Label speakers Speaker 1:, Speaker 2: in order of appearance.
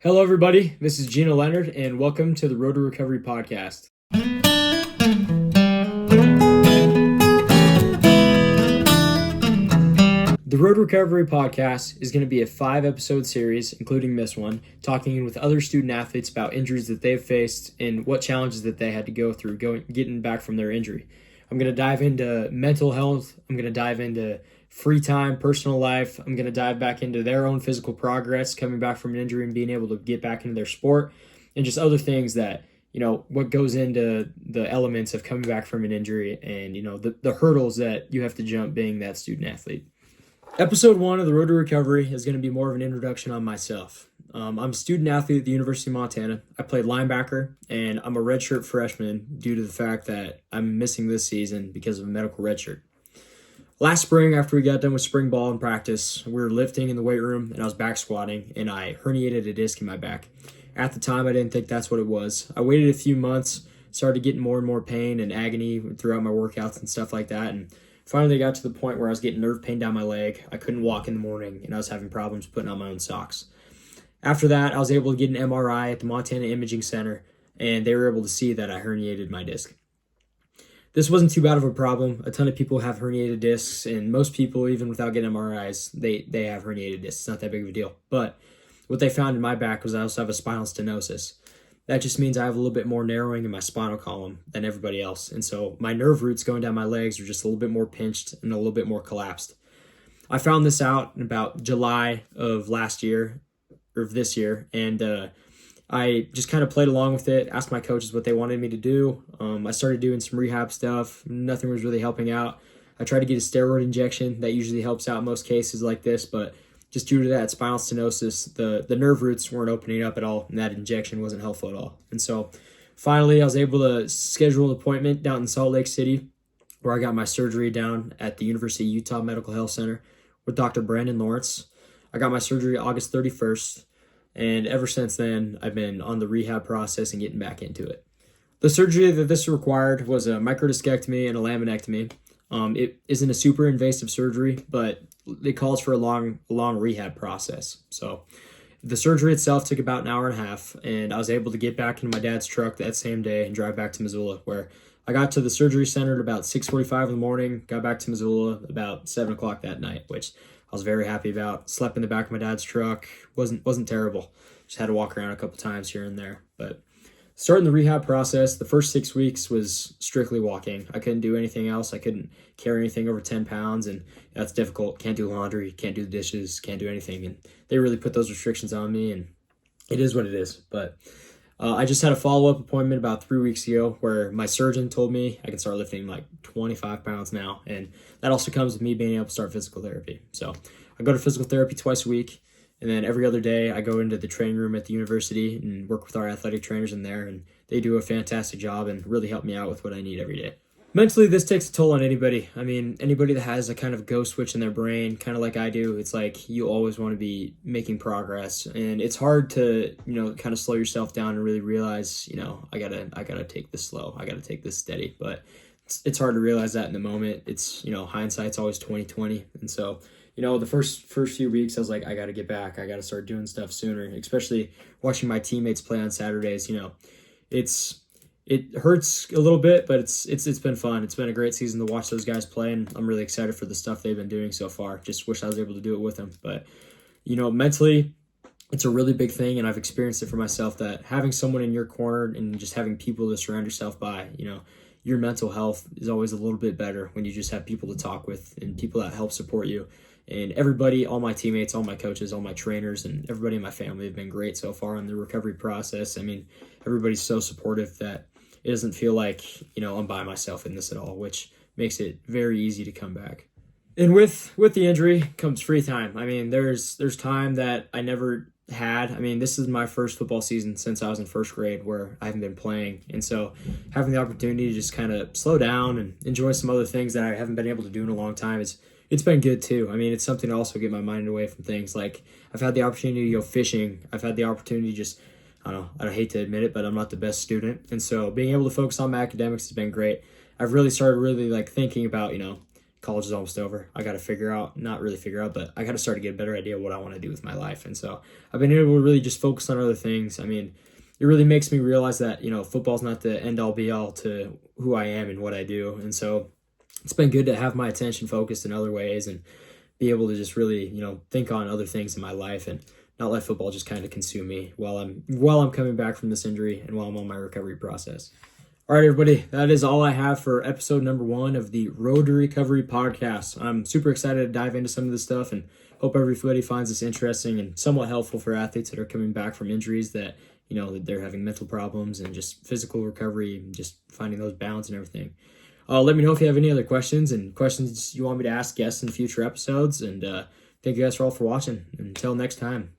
Speaker 1: Hello, everybody. This is Gino Leonard, and welcome to the Road to Recovery podcast. The Road to Recovery podcast is going to be a 5-episode series, including this one, talking with other student athletes about injuries that they've faced and what challenges that they had to go through getting back from their injury. I'm going to dive into mental health. I'm going to dive into free time, personal life. I'm going to dive back into their own physical progress, coming back from an injury and being able to get back into their sport, and just other things that, what goes into the elements of coming back from an injury and, the hurdles that you have to jump being that student athlete. Episode 1 of the Road to Recovery is going to be more of an introduction on myself. I'm a student athlete at the University of Montana. I played linebacker, and I'm a redshirt freshman due to the fact that I'm missing this season because of a medical redshirt. Last spring, after we got done with spring ball and practice, we were lifting in the weight room, and I was back squatting, and I herniated a disc in my back. At the time, I didn't think that's what it was. I waited a few months, started getting more and more pain and agony throughout my workouts and stuff like that, and finally got to the point where I was getting nerve pain down my leg. I couldn't walk in the morning, and I was having problems putting on my own socks. After that, I was able to get an MRI at the Montana Imaging Center, and they were able to see that I herniated my disc. This wasn't too bad of a problem. A ton of people have herniated discs, and most people, even without getting MRIs, they have herniated discs. It's not that big of a deal. But what they found in my back was I also have a spinal stenosis. That just means I have a little bit more narrowing in my spinal column than everybody else. And so my nerve roots going down my legs are just a little bit more pinched and a little bit more collapsed. I found this out in about July of last year, or of this year, and I just kind of played along with it, asked my coaches what they wanted me to do. I started doing some rehab stuff. Nothing was really helping out. I tried to get a steroid injection. That usually helps out in most cases like this, but just due to that spinal stenosis, the nerve roots weren't opening up at all, and that injection wasn't helpful at all. And so finally, I was able to schedule an appointment down in Salt Lake City, where I got my surgery down at the University of Utah Medical Health Center with Dr. Brandon Lawrence. I got my surgery August 31st. And ever since then, I've been on the rehab process and getting back into it. The surgery that this required was a microdiscectomy and a laminectomy. It isn't a super invasive surgery, but it calls for a long rehab process. So the surgery itself took about an hour and a half, and I was able to get back into my dad's truck that same day and drive back to Missoula, where I got to the surgery center at about 6:45 in the morning, got back to Missoula about 7 o'clock that night, which I was very happy about. Slept in the back of my dad's truck. Wasn't terrible. Just had to walk around a couple times here and there. But starting the rehab process, the first 6 weeks was strictly walking. I couldn't do anything else. I couldn't carry anything over 10 pounds, and that's difficult. Can't do laundry, can't do the dishes, can't do anything. And they really put those restrictions on me, and it is what it is. But I just had a follow-up appointment about 3 weeks ago where my surgeon told me I can start lifting like 25 pounds now. And that also comes with me being able to start physical therapy. So I go to physical therapy twice a week. And then every other day I go into the training room at the university and work with our athletic trainers in there. And they do a fantastic job and really help me out with what I need every day. Mentally, this takes a toll on anybody. I mean, anybody that has a kind of go switch in their brain, kind of like I do, it's like you always want to be making progress. And it's hard to, kind of slow yourself down and really realize, I gotta take this slow. I gotta take this steady. But it's hard to realize that in the moment. It's, hindsight's always 20/20. And so, the first few weeks, I was like, I gotta get back. I gotta start doing stuff sooner, especially watching my teammates play on Saturdays. It hurts a little bit, but it's been fun. It's been a great season to watch those guys play, and I'm really excited for the stuff they've been doing so far. Just wish I was able to do it with them. But, mentally, it's a really big thing, and I've experienced it for myself, that having someone in your corner and just having people to surround yourself by, your mental health is always a little bit better when you just have people to talk with and people that help support you. And everybody, all my teammates, all my coaches, all my trainers, and everybody in my family have been great so far in the recovery process. I mean, everybody's so supportive that it doesn't feel like, I'm by myself in this at all, which makes it very easy to come back. And with the injury comes free time. I mean, there's time that I never had. I mean, this is my first football season since I was in first grade where I haven't been playing. And so having the opportunity to just kind of slow down and enjoy some other things that I haven't been able to do in a long time, it's been good too. I mean, it's something to also get my mind away from things. Like, I've had the opportunity to go fishing. I've had the opportunity to just, I don't know, I hate to admit it, but I'm not the best student. And so being able to focus on my academics has been great. I've really started thinking about, college is almost over. I got to not really figure out, but I got to start to get a better idea of what I want to do with my life. And so I've been able to really just focus on other things. I mean, it really makes me realize that, football's not the end all be all to who I am and what I do. And so it's been good to have my attention focused in other ways and be able to just really, think on other things in my life and not let football just kind of consume me while I'm coming back from this injury and while I'm on my recovery process. All right, everybody, that is all I have for episode number 1 of the Road to Recovery podcast. I'm super excited to dive into some of this stuff and hope everybody finds this interesting and somewhat helpful for athletes that are coming back from injuries that, that they're having mental problems and just physical recovery and just finding those balance and everything. Let me know if you have any other questions you want me to ask guests in future episodes. And thank you guys all for watching. Until next time.